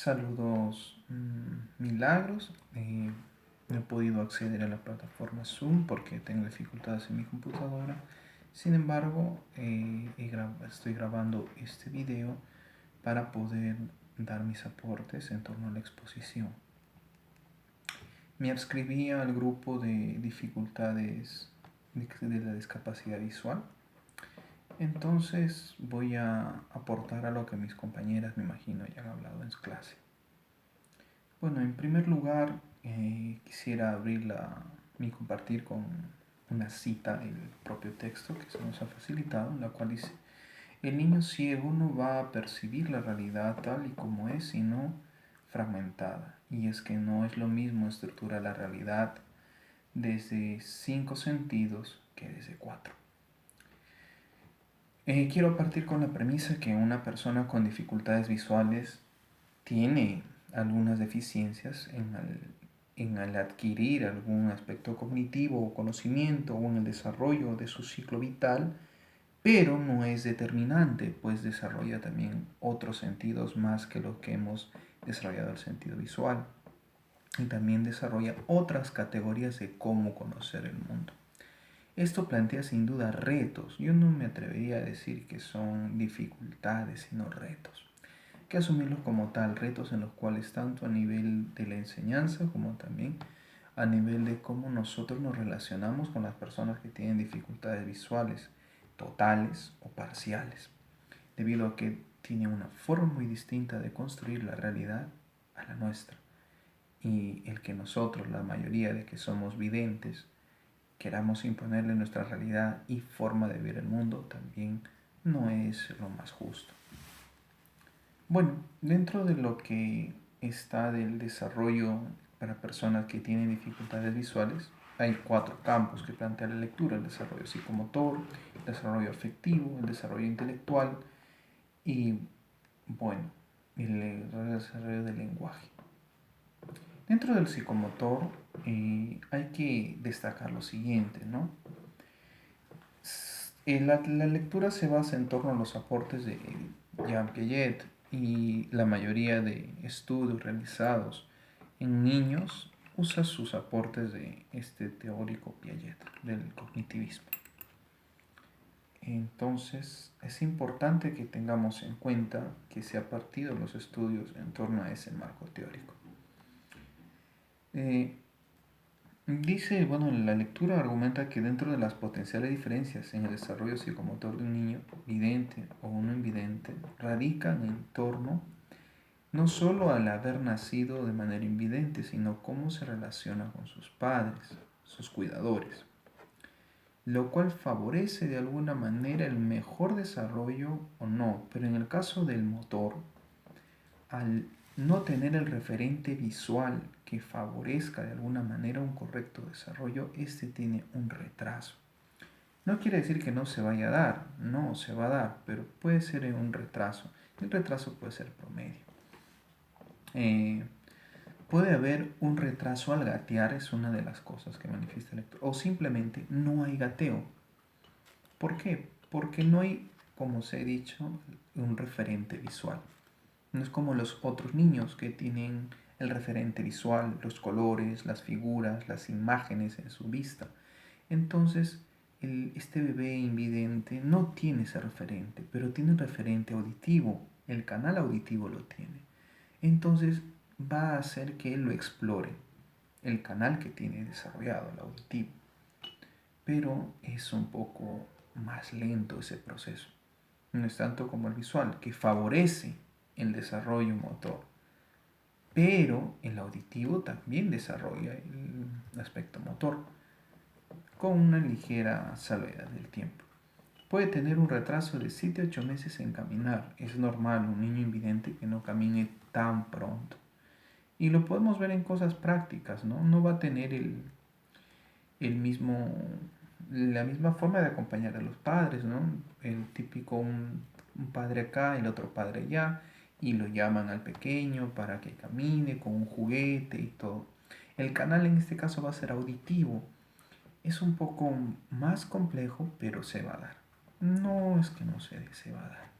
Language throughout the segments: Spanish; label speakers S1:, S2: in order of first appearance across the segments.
S1: Saludos, milagros. No he podido acceder a la plataforma Zoom porque tengo dificultades en mi computadora. Sin embargo, estoy grabando este video para poder dar mis aportes en torno a la exposición. Me adscribí al grupo de dificultades de la discapacidad visual. Entonces voy a aportar a lo que mis compañeras, me imagino, ya han hablado en su clase. Bueno, en primer lugar, quisiera mi compartir con una cita del propio texto que se nos ha facilitado, en la cual dice: el niño ciego no va a percibir la realidad tal y como es, sino fragmentada. Y es que no es lo mismo estructurar la realidad desde 5 sentidos que desde 4. Quiero partir con la premisa que una persona con dificultades visuales tiene algunas deficiencias en el adquirir algún aspecto cognitivo o conocimiento o en el desarrollo de su ciclo vital, pero no es determinante, pues desarrolla también otros sentidos más que lo que hemos desarrollado el sentido visual, y también desarrolla otras categorías de cómo conocer el mundo. Esto plantea sin duda retos. Yo no me atrevería a decir que son dificultades, sino retos, que asumirlos como tal, retos en los cuales tanto a nivel de la enseñanza como también a nivel de cómo nosotros nos relacionamos con las personas que tienen dificultades visuales, totales o parciales, debido a que tiene una forma muy distinta de construir la realidad a la nuestra. Y el que nosotros, la mayoría de que somos videntes, queramos imponerle nuestra realidad y forma de ver el mundo también no es lo más justo. Bueno, dentro de lo que está del desarrollo para personas que tienen dificultades visuales, hay 4 campos que plantea la lectura: el desarrollo psicomotor, el desarrollo afectivo, el desarrollo intelectual y, bueno, el desarrollo del lenguaje. Dentro del psicomotor hay que destacar lo siguiente, ¿no? La lectura se basa en torno a los aportes de Jean Piaget, y la mayoría de estudios realizados en niños usa sus aportes de este teórico Piaget, del cognitivismo. Entonces es importante que tengamos en cuenta que se ha partido los estudios en torno a ese marco teórico. La lectura argumenta que dentro de las potenciales diferencias en el desarrollo psicomotor de un niño vidente o un no invidente radican en torno no solo al haber nacido de manera invidente, sino cómo se relaciona con sus padres, sus cuidadores, lo cual favorece de alguna manera el mejor desarrollo o no. Pero en el caso del motor, al no tener el referente visual que favorezca de alguna manera un correcto desarrollo, este tiene un retraso. No quiere decir que no se vaya a dar, no se va a dar, pero puede ser un retraso. El retraso puede ser promedio. Puede haber un retraso al gatear, es una de las cosas que manifiesta el lector, o simplemente no hay gateo. ¿Por qué? Porque no hay, como os he dicho, un referente visual. No es como los otros niños que tienen el referente visual, los colores, las figuras, las imágenes en su vista. Entonces, este bebé invidente no tiene ese referente, pero tiene un referente auditivo. El canal auditivo lo tiene. Entonces, va a hacer que él lo explore, el canal que tiene desarrollado, el auditivo. Pero es un poco más lento ese proceso. No es tanto como el visual, que favorece el desarrollo motor, pero el auditivo también desarrolla el aspecto motor con una ligera salvedad del tiempo. Puede tener un retraso de 7 a 8 meses en caminar. Es normal un niño invidente que no camine tan pronto. Y lo podemos ver en cosas prácticas, ¿no? No va a tener el mismo, la misma forma de acompañar a los padres, ¿no? El típico un padre acá, el otro padre allá, y lo llaman al pequeño para que camine con un juguete y todo. El canal en este caso va a ser auditivo. Es un poco más complejo, pero se va a dar. No es que no se va a dar.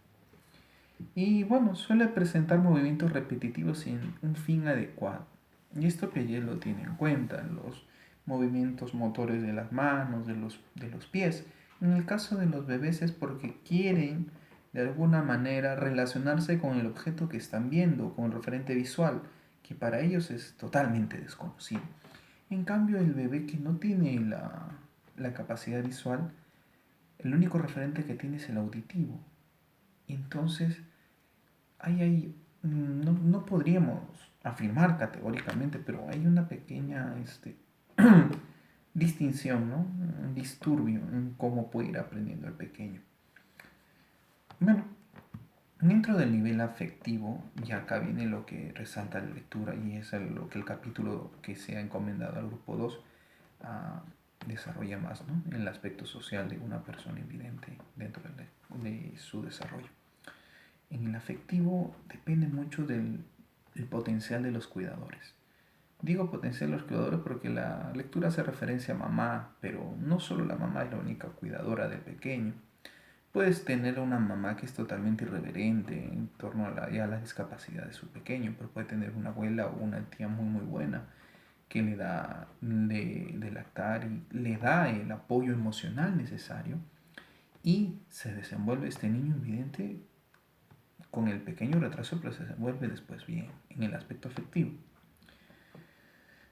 S1: Y bueno, suele presentar movimientos repetitivos sin un fin adecuado. Y esto Piaget lo tiene en cuenta, los movimientos motores de las manos, de los pies. En el caso de los bebés es porque quieren de alguna manera relacionarse con el objeto que están viendo, con el referente visual, que para ellos es totalmente desconocido. En cambio, el bebé que no tiene la capacidad visual, el único referente que tiene es el auditivo. Entonces, no podríamos afirmar categóricamente, pero hay una pequeña distinción, ¿no? Un disturbio en cómo puede ir aprendiendo el pequeño. Bueno, dentro del nivel afectivo, ya acá viene lo que resalta la lectura y es lo que el capítulo que se ha encomendado al grupo 2 desarrolla más, ¿no? El aspecto social de una persona invidente dentro de su desarrollo. En el afectivo depende mucho del potencial de los cuidadores. Digo potencial de los cuidadores porque la lectura hace referencia a mamá, pero no solo la mamá es la única cuidadora del pequeño. Puedes tener una mamá que es totalmente irreverente en torno a la discapacidad de su pequeño, pero puede tener una abuela o una tía muy muy buena que le da de lactar y le da el apoyo emocional necesario y se desenvuelve este niño invidente con el pequeño retraso, pero se desenvuelve después bien en el aspecto afectivo.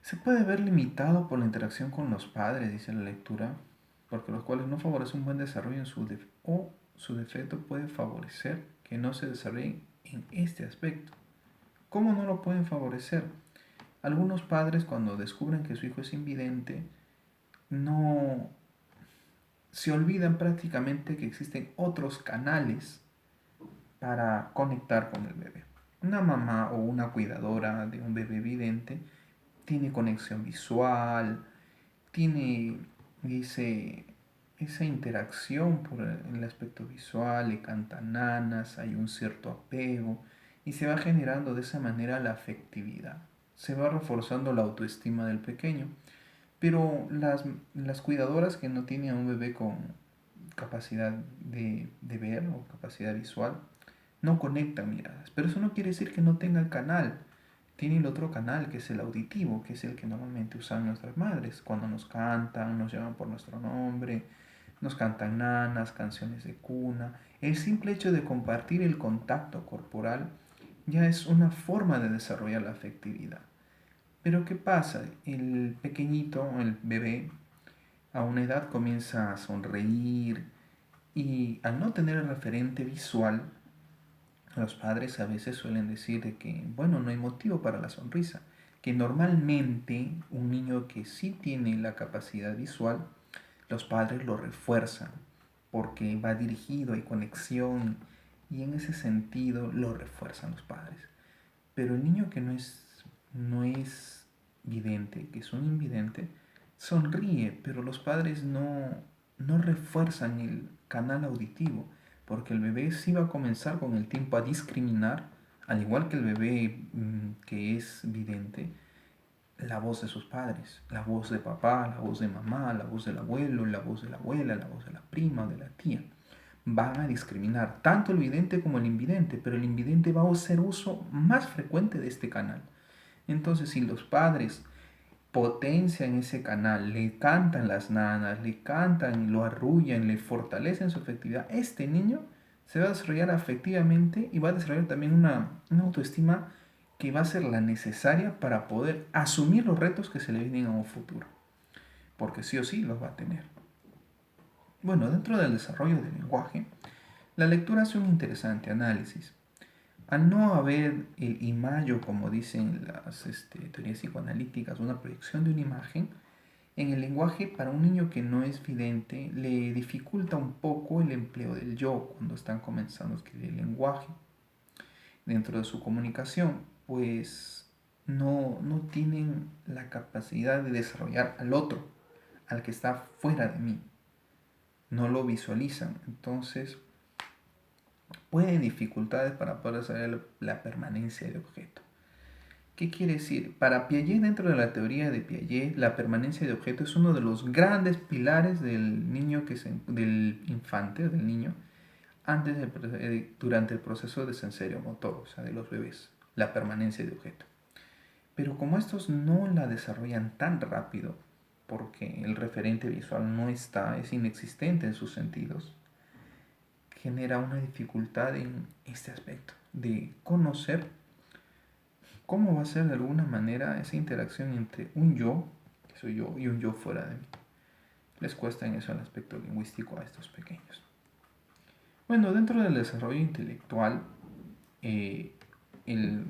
S1: Se puede ver limitado por la interacción con los padres, dice la lectura, porque los cuales no favorecen un buen desarrollo o su defecto puede favorecer que no se desarrolle en este aspecto. ¿Cómo no lo pueden favorecer? Algunos padres cuando descubren que su hijo es invidente no se olvidan prácticamente que existen otros canales para conectar con el bebé. Una mamá o una cuidadora de un bebé vidente tiene conexión visual, tiene ese, esa interacción por el aspecto visual, le cantan nanas, hay un cierto apego y se va generando de esa manera la afectividad. Se va reforzando la autoestima del pequeño. Pero las cuidadoras que no tienen a un bebé con capacidad de ver o capacidad visual no conectan miradas. Pero eso no quiere decir que no tenga el canal. Tiene el otro canal que es el auditivo, que es el que normalmente usan nuestras madres. Cuando nos cantan, nos llaman por nuestro nombre, nos cantan nanas, canciones de cuna. El simple hecho de compartir el contacto corporal ya es una forma de desarrollar la afectividad. Pero ¿qué pasa? El pequeñito, el bebé, a una edad comienza a sonreír y al no tener el referente visual, los padres a veces suelen decir de que, bueno, no hay motivo para la sonrisa, que normalmente un niño que sí tiene la capacidad visual, los padres lo refuerzan porque va dirigido, hay conexión y en ese sentido lo refuerzan los padres. Pero el niño que no es vidente, que es un invidente, sonríe, pero los padres no refuerzan el canal auditivo, porque el bebé sí va a comenzar con el tiempo a discriminar, al igual que el bebé que es vidente, la voz de sus padres, la voz de papá, la voz de mamá, la voz del abuelo, la voz de la abuela, la voz de la prima o de la tía. Van a discriminar tanto el vidente como el invidente, pero el invidente va a hacer uso más frecuente de este canal. Entonces, si los padres potencian ese canal, le cantan las nanas, le cantan, lo arrullan, le fortalecen su afectividad, este niño se va a desarrollar afectivamente y va a desarrollar también una autoestima que va a ser la necesaria para poder asumir los retos que se le vienen a un futuro, porque sí o sí los va a tener. Bueno, dentro del desarrollo del lenguaje, la lectura hace un interesante análisis. Al no haber el imago, como dicen las teorías psicoanalíticas, una proyección de una imagen, en el lenguaje para un niño que no es vidente le dificulta un poco el empleo del yo cuando están comenzando a escribir el lenguaje dentro de su comunicación, pues no tienen la capacidad de desarrollar al otro, al que está fuera de mí, no lo visualizan, entonces pueden dificultades para poder saber la permanencia de objeto. ¿Qué quiere decir? Para Piaget, dentro de la teoría de Piaget, la permanencia de objeto es uno de los grandes pilares del niño del infante, del niño, durante el proceso de sensorio-motor, o sea, de los bebés, la permanencia de objeto. Pero como estos no la desarrollan tan rápido, porque el referente visual no está, es inexistente en sus sentidos, genera una dificultad en este aspecto, de conocer cómo va a ser de alguna manera esa interacción entre un yo, que soy yo, y un yo fuera de mí. Les cuesta en eso el aspecto lingüístico a estos pequeños. Bueno, dentro del desarrollo intelectual, eh, el,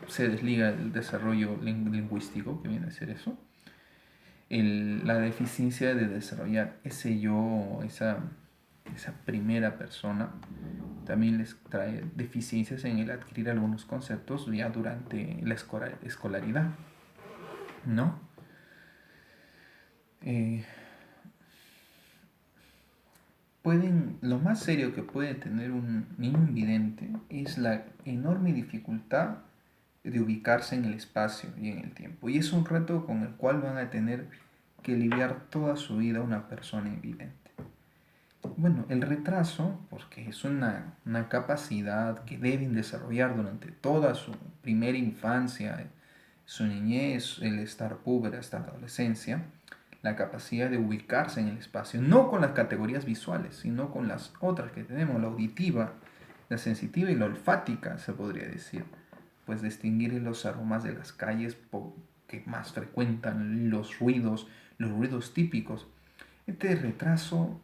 S1: se desliga el desarrollo lingüístico, que viene a ser eso, la deficiencia de desarrollar ese yo, esa primera persona, también les trae deficiencias en el adquirir algunos conceptos ya durante la escolaridad, ¿no? Lo más serio que puede tener un niño invidente es la enorme dificultad de ubicarse en el espacio y en el tiempo. Y es un reto con el cual van a tener que lidiar toda su vida una persona invidente. Bueno, el retraso, porque es una capacidad que deben desarrollar durante toda su primera infancia, su niñez, el estar púber hasta la adolescencia, la capacidad de ubicarse en el espacio, no con las categorías visuales, sino con las otras que tenemos, la auditiva, la sensitiva y la olfática, se podría decir, pues distinguir los aromas de las calles que más frecuentan, los ruidos típicos. Este retraso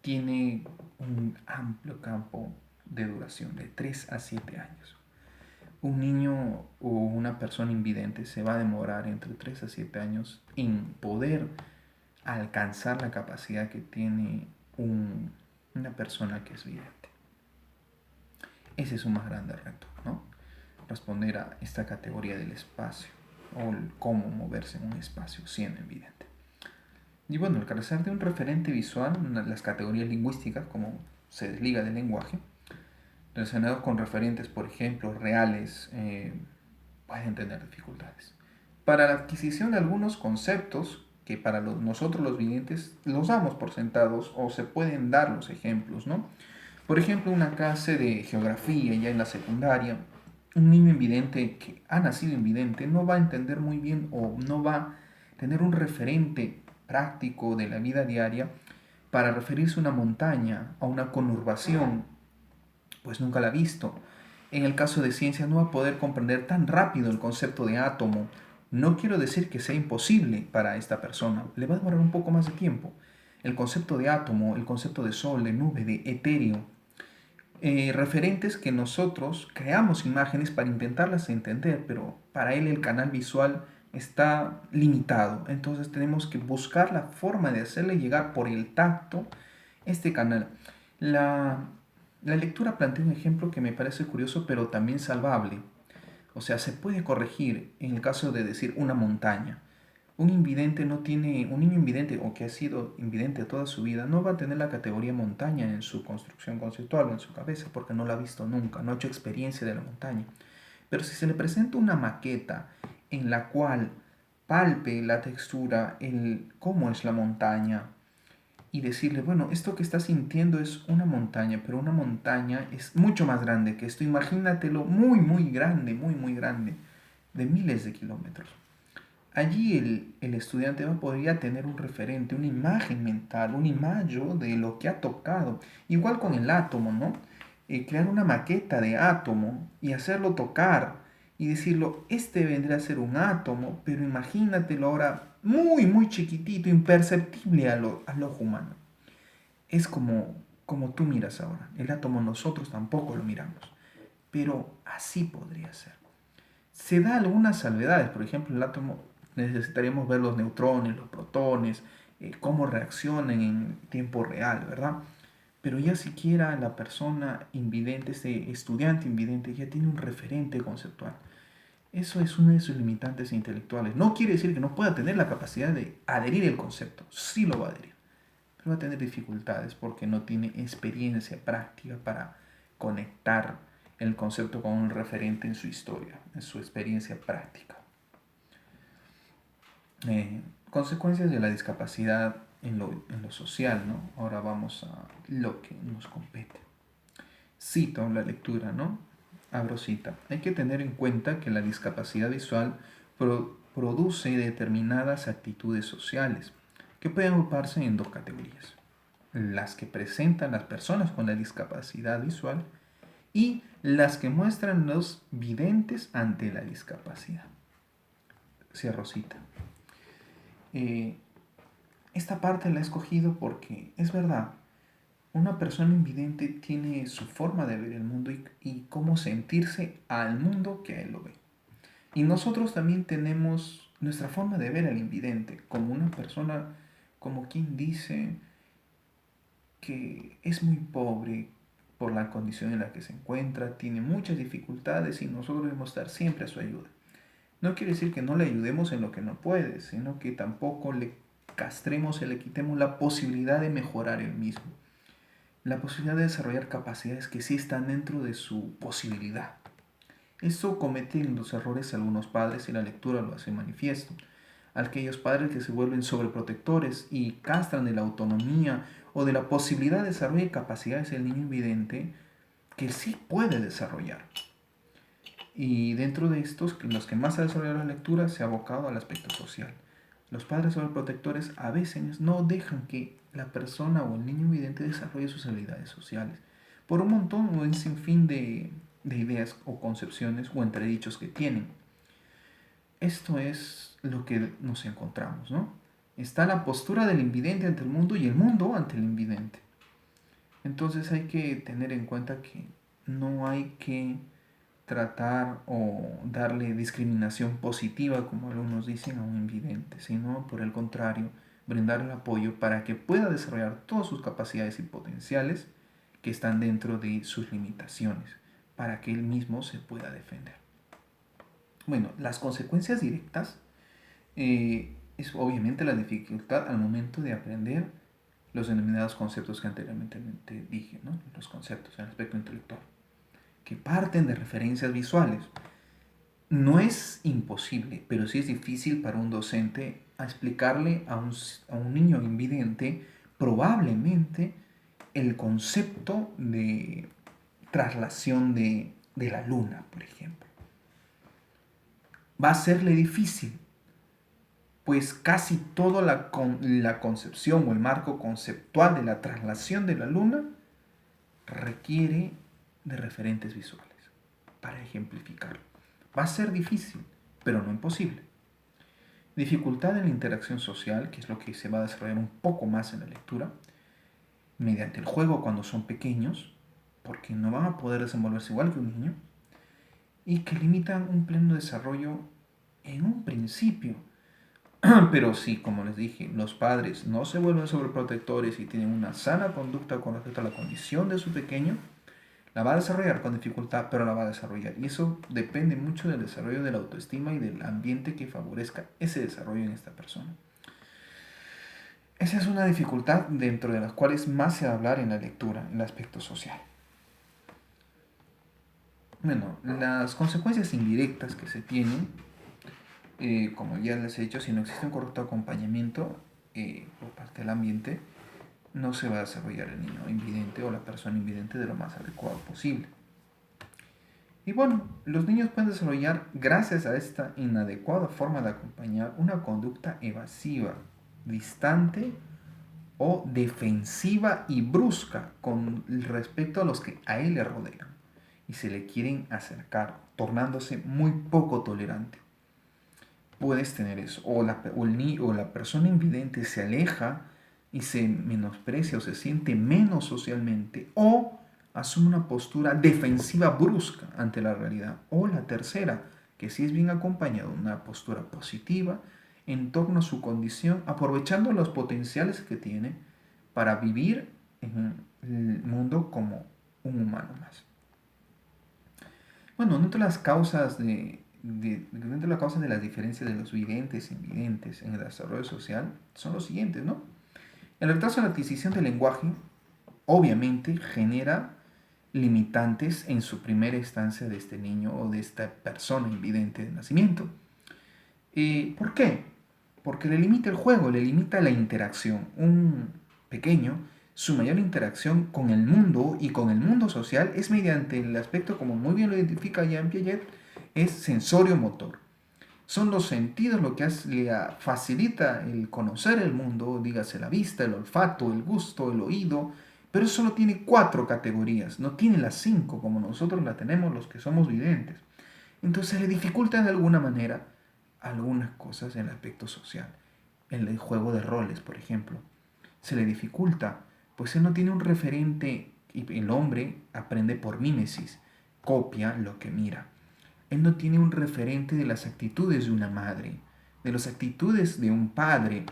S1: tiene un amplio campo de duración, de 3 a 7 años. Un niño o una persona invidente se va a demorar entre 3 a 7 años en poder alcanzar la capacidad que tiene una persona que es vidente. Ese es un más grande reto, ¿no? Responder a esta categoría del espacio o el cómo moverse en un espacio siendo invidente. Y bueno, el carecer de un referente visual, las categorías lingüísticas, como se desliga del lenguaje, relacionados con referentes, por ejemplo, reales, pueden tener dificultades. Para la adquisición de algunos conceptos que para nosotros los videntes los damos por sentados o se pueden dar los ejemplos, ¿no? Por ejemplo, una clase de geografía ya en la secundaria, un niño invidente que ha nacido invidente no va a entender muy bien o no va a tener un referente práctico de la vida diaria para referirse a una montaña, a una conurbación, pues nunca la ha visto. En el caso de ciencia no va a poder comprender tan rápido el concepto de átomo. No quiero decir que sea imposible para esta persona, le va a demorar un poco más de tiempo. El concepto de átomo, el concepto de sol, de nube, de etéreo, referentes que nosotros creamos imágenes para intentarlas entender, pero para él el canal visual está limitado. Entonces tenemos que buscar la forma de hacerle llegar por el tacto este canal. La lectura plantea un ejemplo que me parece curioso, pero también salvable. O sea, se puede corregir en el caso de decir una montaña. Un niño invidente o que ha sido invidente toda su vida no va a tener la categoría montaña en su construcción conceptual o en su cabeza porque no la ha visto nunca, no ha hecho experiencia de la montaña. Pero si se le presenta una maqueta en la cual palpe la textura, cómo es la montaña, y decirle, bueno, esto que estás sintiendo es una montaña, pero una montaña es mucho más grande que esto. Imagínatelo muy, muy grande, de miles de kilómetros. Allí el estudiante podría tener un referente, una imagen mental, un imagen de lo que ha tocado. Igual con el átomo, ¿no? Crear una maqueta de átomo y hacerlo tocar y decirlo, este vendría a ser un átomo, pero imagínatelo ahora muy chiquitito, imperceptible al ojo humano. Es como tú miras ahora. El átomo nosotros tampoco lo miramos, pero así podría ser. Se da algunas salvedades, por ejemplo, el átomo necesitaríamos ver los neutrones, los protones, cómo reaccionan en tiempo real, ¿verdad? Pero ya siquiera la persona invidente, este estudiante invidente, ya tiene un referente conceptual. Eso es uno de sus limitantes intelectuales. No quiere decir que no pueda tener la capacidad de adherir el concepto, sí lo va a adherir, pero va a tener dificultades porque no tiene experiencia práctica para conectar el concepto con un referente en su historia, en su experiencia práctica. Consecuencias de la discapacidad en lo social, ¿no? Ahora vamos a lo que nos compete. Cito la lectura, ¿no? Abro cita. Hay que tener en cuenta que la discapacidad visual produce determinadas actitudes sociales que pueden agruparse en dos categorías. Las que presentan las personas con la discapacidad visual y las que muestran los videntes ante la discapacidad. Cierro cita. Eh, esta parte la he escogido porque es verdad, una persona invidente tiene su forma de ver el mundo y cómo sentirse al mundo que a él lo ve. Y nosotros también tenemos nuestra forma de ver al invidente, como una persona, como quien dice que es muy pobre por la condición en la que se encuentra, tiene muchas dificultades y nosotros debemos estar siempre a su ayuda. No quiere decir que no le ayudemos en lo que no puede, sino que tampoco le castremos y le quitemos la posibilidad de mejorar él mismo. La posibilidad de desarrollar capacidades que sí están dentro de su posibilidad. Esto cometen los errores algunos padres y la lectura lo hace manifiesto. Aquellos padres que se vuelven sobreprotectores y castran de la autonomía o de la posibilidad de desarrollar capacidades del niño invidente que sí puede desarrollar. Y dentro de estos, los que más ha desarrollado la lectura se ha abocado al aspecto social. Los padres sobreprotectores a veces no dejan que la persona o el niño invidente desarrolle sus habilidades sociales por un montón o un sinfín de ideas o concepciones o entredichos que tienen. Esto es lo que nos encontramos, ¿no? Está la postura del invidente ante el mundo y el mundo ante el invidente. Entonces hay que tener en cuenta que no hay que tratar o darle discriminación positiva, como algunos dicen, a un invidente, sino por el contrario, brindarle apoyo para que pueda desarrollar todas sus capacidades y potenciales que están dentro de sus limitaciones, para que él mismo se pueda defender. Bueno, las consecuencias directas es obviamente la dificultad al momento de aprender los denominados conceptos que anteriormente dije, ¿no? Los conceptos en el aspecto intelectual, que parten de referencias visuales. No es imposible, pero sí es difícil para un docente a explicarle a un niño invidente probablemente el concepto de traslación de la luna, por ejemplo. Va a serle difícil, pues casi toda la concepción o el marco conceptual de la traslación de la luna requiere de referentes visuales para ejemplificarlo. Va a ser difícil, pero no imposible. Dificultad en la interacción social, que es lo que se va a desarrollar un poco más en la lectura, mediante el juego cuando son pequeños, porque no van a poder desenvolverse igual que un niño, y que limitan un pleno desarrollo en un principio. Pero sí, como les dije, los padres no se vuelven sobreprotectores y tienen una sana conducta con respecto a la condición de su pequeño, la va a desarrollar con dificultad, pero la va a desarrollar. Y eso depende mucho del desarrollo de la autoestima y del ambiente que favorezca ese desarrollo en esta persona. Esa es una dificultad dentro de las cuales más se va a hablar en la lectura, en el aspecto social. Bueno, las consecuencias indirectas que se tienen, como ya les he dicho, si no existe un correcto acompañamiento por parte del ambiente, no se va a desarrollar el niño invidente o la persona invidente de lo más adecuado posible. Y bueno, los niños pueden desarrollar, gracias a esta inadecuada forma de acompañar, una conducta evasiva, distante o defensiva y brusca con respecto a los que a él le rodean y se le quieren acercar, tornándose muy poco tolerante. Puedes tener eso, o la persona invidente se aleja y se menosprecia o se siente menos socialmente, o asume una postura defensiva brusca ante la realidad. O la tercera, que sí es bien acompañado, una postura positiva en torno a su condición, aprovechando los potenciales que tiene para vivir en el mundo como un humano más. Bueno, dentro de las causas dentro de las causas de las diferencias de los videntes e invidentes en el desarrollo social son los siguientes, ¿no? El retraso en la adquisición del lenguaje obviamente genera limitantes en su primera instancia de este niño o de esta persona invidente de nacimiento. ¿Por qué? porque le limita el juego, le limita la interacción. Un pequeño, su mayor interacción con el mundo y con el mundo social es mediante el aspecto, como muy bien lo identifica Jean Piaget, es sensorio-motor. Son los sentidos lo que le facilita el conocer el mundo, dígase la vista, el olfato, el gusto, el oído, pero solo tiene 4 categorías, no tiene las 5 como nosotros la tenemos los que somos videntes. Entonces le dificulta de alguna manera algunas cosas en el aspecto social. En el juego de roles, por ejemplo, se le dificulta, pues él no tiene un referente y el hombre aprende por mímesis, copia lo que mira. Él no tiene un referente de las actitudes de una madre, de las actitudes de un padre.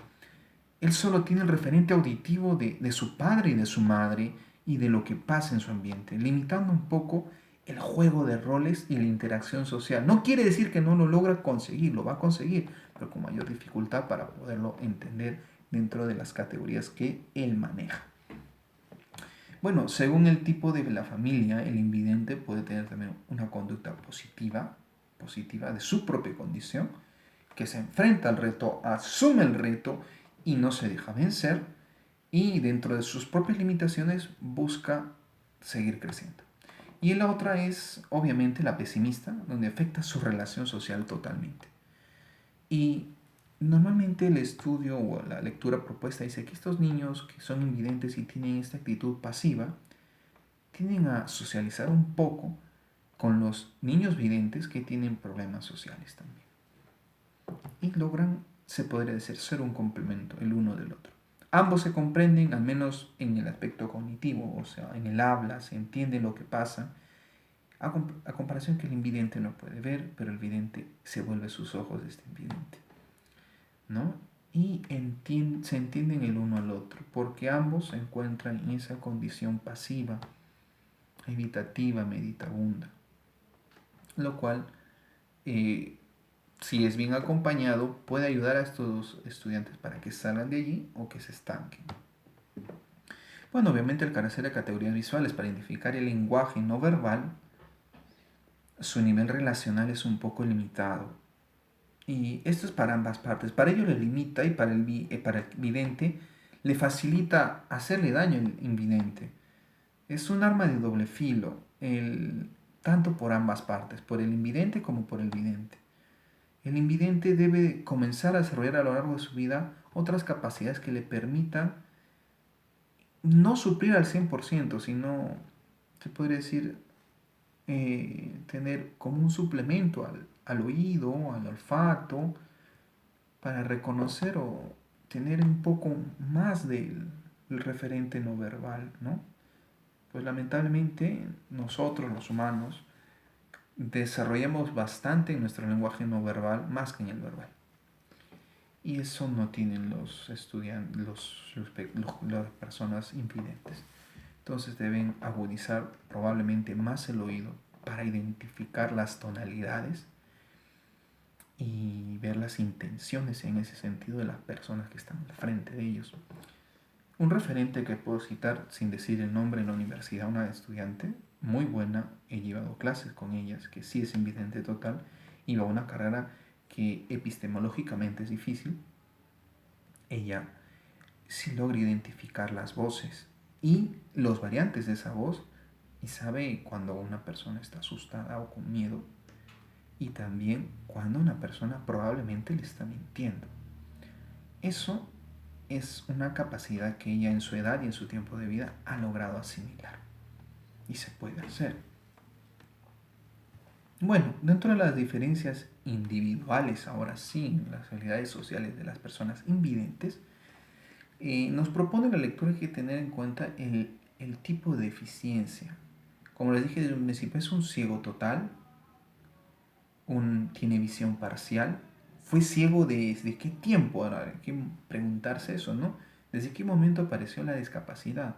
S1: Él solo tiene el referente auditivo de su padre y de su madre y de lo que pasa en su ambiente, limitando un poco el juego de roles y la interacción social. No quiere decir que no lo logra conseguir, lo va a conseguir, pero con mayor dificultad para poderlo entender dentro de las categorías que él maneja. Bueno, según el tipo de la familia, el invidente puede tener también una conducta positiva de su propia condición, que se enfrenta al reto, asume el reto y no se deja vencer, y dentro de sus propias limitaciones busca seguir creciendo. Y la otra es, obviamente, la pesimista, donde afecta su relación social totalmente. Y normalmente el estudio o la lectura propuesta dice que estos niños que son invidentes y tienen esta actitud pasiva, tienden a socializar un poco con los niños videntes que tienen problemas sociales también. Y logran, se podría decir, ser un complemento el uno del otro. Ambos se comprenden, al menos en el aspecto cognitivo, o sea, en el habla, se entiende lo que pasa, a comparación que el invidente no puede ver, pero el vidente se vuelve sus ojos de este invidente, ¿no? Y se entienden el uno al otro, porque ambos se encuentran en esa condición pasiva, evitativa, meditabunda, lo cual, si es bien acompañado, puede ayudar a estos estudiantes para que salgan de allí o que se estanquen. Bueno, obviamente al carecer de categorías visuales para identificar el lenguaje no verbal, su nivel relacional es un poco limitado. Y esto es para ambas partes. Para ello le limita y para el vidente le facilita hacerle daño al invidente. Es un arma de doble filo, tanto por ambas partes, por el invidente como por el vidente. El invidente debe comenzar a desarrollar a lo largo de su vida otras capacidades que le permitan no suplir al 100%, sino, se podría decir, tener como un suplemento al oído, al olfato, para reconocer o tener un poco más del referente no verbal, ¿no? Pues lamentablemente nosotros los humanos desarrollamos bastante en nuestro lenguaje no verbal más que en el verbal. Y eso no tienen los estudiantes, las personas invidentes. Entonces deben agudizar probablemente más el oído para identificar las tonalidades y ver las intenciones en ese sentido de las personas que están al frente de ellos. Un referente que puedo citar sin decir el nombre en la universidad, una estudiante muy buena, he llevado clases con ellas, que sí es invidente total, iba a una carrera que epistemológicamente es difícil. Ella sí logra identificar las voces y los variantes de esa voz y sabe cuando una persona está asustada o con miedo y también cuando una persona probablemente le está mintiendo. Eso es una capacidad que ella en su edad y en su tiempo de vida ha logrado asimilar y se puede hacer. Bueno, dentro de las diferencias individuales, ahora sí, en las realidades sociales de las personas invidentes, nos propone la lectura que hay que tener en cuenta el tipo de deficiencia. Como les dije desde un principio, es un ciego total, tiene visión parcial. ¿Fue ciego desde qué tiempo? Ahora hay que preguntarse eso, ¿no? ¿Desde qué momento apareció la discapacidad?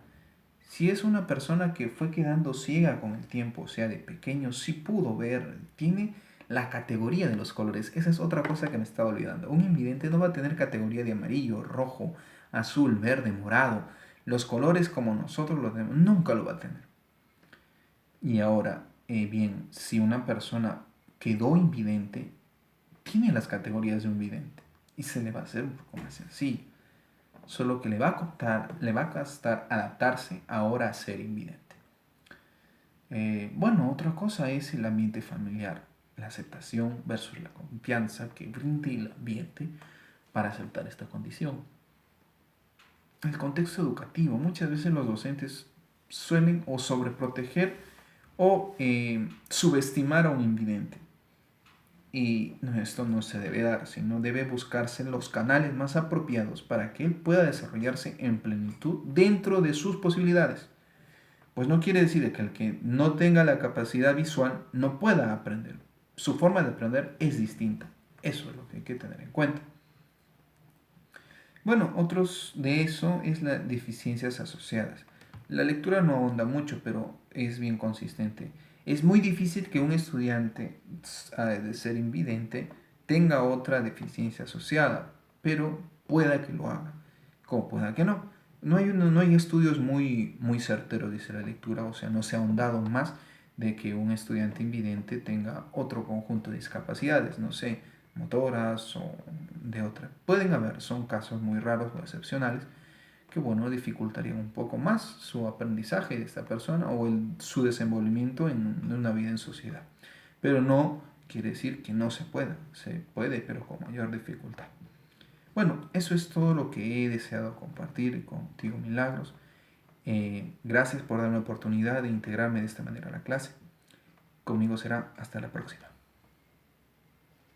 S1: Si es una persona que fue quedando ciega con el tiempo, o sea, de pequeño, sí pudo ver, tiene la categoría de los colores. Esa es otra cosa que me estaba olvidando. Un invidente no va a tener categoría de amarillo, rojo, azul, verde, morado. Los colores como nosotros los tenemos, nunca lo va a tener. Y ahora, bien, si una persona quedó invidente, tiene las categorías de un vidente. y se le va a hacer un poco más sencillo. Solo que le va a costar adaptarse ahora a ser invidente. Bueno, otra cosa es el ambiente familiar, la aceptación versus la confianza que brinde el ambiente para aceptar esta condición. El contexto educativo, muchas veces los docentes suelen o sobreproteger o subestimar a un invidente. Y esto no se debe dar, sino debe buscarse los canales más apropiados para que él pueda desarrollarse en plenitud dentro de sus posibilidades. Pues no quiere decir que el que no tenga la capacidad visual no pueda aprender. Su forma de aprender es distinta. Eso es lo que hay que tener en cuenta. Bueno, otros de eso es las deficiencias asociadas. La lectura no ahonda mucho, pero es bien consistente. Es muy difícil que un estudiante de ser invidente tenga otra deficiencia asociada, pero pueda que lo haga, como pueda que no. No hay estudios muy certeros, dice la lectura, o sea, no se ha ahondado más de que un estudiante invidente tenga otro conjunto de discapacidades, no sé, motoras o de otra. Pueden haber, son casos muy raros o excepcionales que, bueno, dificultarían un poco más su aprendizaje de esta persona o su desenvolvimiento en una vida en sociedad. Pero no quiere decir que no se pueda, se puede, pero con mayor dificultad. Bueno, eso es todo lo que he deseado compartir contigo, Milagros. Gracias por darme la oportunidad de integrarme de esta manera a la clase. Conmigo será hasta la próxima.